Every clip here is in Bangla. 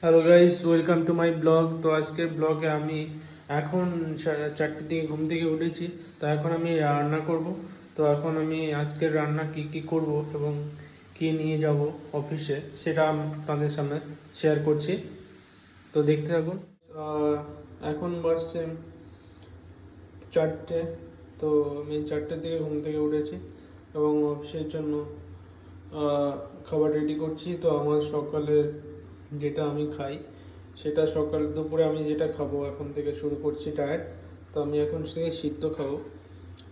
Hello guys, welcome to my blog. তো আজকের ব্লগে আমি এখন 4টের দিকে ঘুম থেকে উঠেছি। তো এখন আমি রান্না করব। তো এখন আমি আজকের রান্না কি করব এবং কি নিয়ে যাব অফিসে সেটা আমি তাদের সামনে শেয়ার করছি। তো দেখতে থাকুন। আহ, এখন বাজছে 4টে। তো আমি 4টের দিকে ঘুম থেকে উঠেছি এবং অফিসের জন্য খাবার রেডি করছি। তো আমার সকালে যেটা আমি খাই সেটা সকাল দুপুরে আমি যেটা খাবো এখন থেকে শুরু করছি ডায়েট। তো আমি এখন থেকে সিদ্ধ খাবো।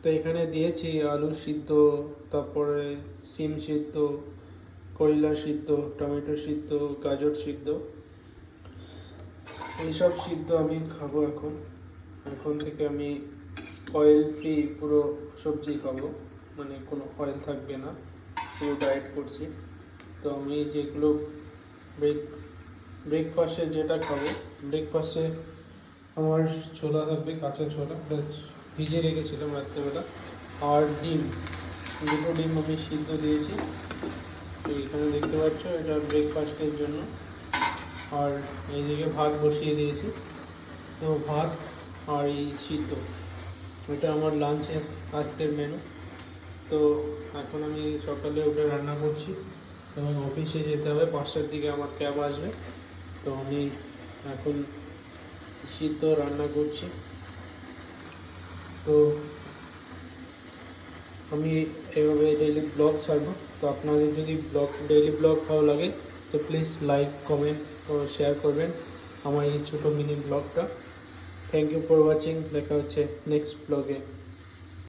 তো এখানে দিয়েছি আলু সিদ্ধ, তারপরে সিম সিদ্ধ, করলা সিদ্ধ, টমেটো সিদ্ধ, গাজর সিদ্ধ, এইসব সিদ্ধ আমি খাবো এখন। এখন থেকে আমি অয়েল ফ্রি পুরো সবজি খাবো, মানে কোনো অয়েল থাকবে না, পুরো ডায়েট করছি। তো আমি যেগুলো ব্রেকফাস্টে যেটা খাবো, ব্রেকফাস্টে আমার ছোলা থাকবে, কাঁচা ছোলা ভিজে রেখেছিলাম রাত্রেবেলা, আর ডিম, দুটো ডিম আমি সিদ্ধ দিয়েছি। তো এখানে দেখতে পাচ্ছ এটা ব্রেকফাস্টের জন্য। আর এইদিকে ভাত বসিয়ে দিয়েছি। তো ভাত আর এই সিদ্ধ, এটা আমার লাঞ্চের আজকের মেনু। তো এখন আমি সকালে উঠে রান্না করছি এবং অফিসে যেতে হবে, 5টার দিকে আমার ক্যাব আসবে। তো আমি এখন সিদ্ধ রান্না করছি। তো আমি এভাবে ডেইলি ব্লগ ছাড়বো। তো আপনাদের যদি ডেইলি ব্লগ ভালো লাগে তো প্লিজ লাইক, কমেন্ট ও শেয়ার করবেন আমার এই ছোটো মিনি ব্লগটা। Thank you for watching. দেখা হচ্ছে নেক্সট ব্লগে।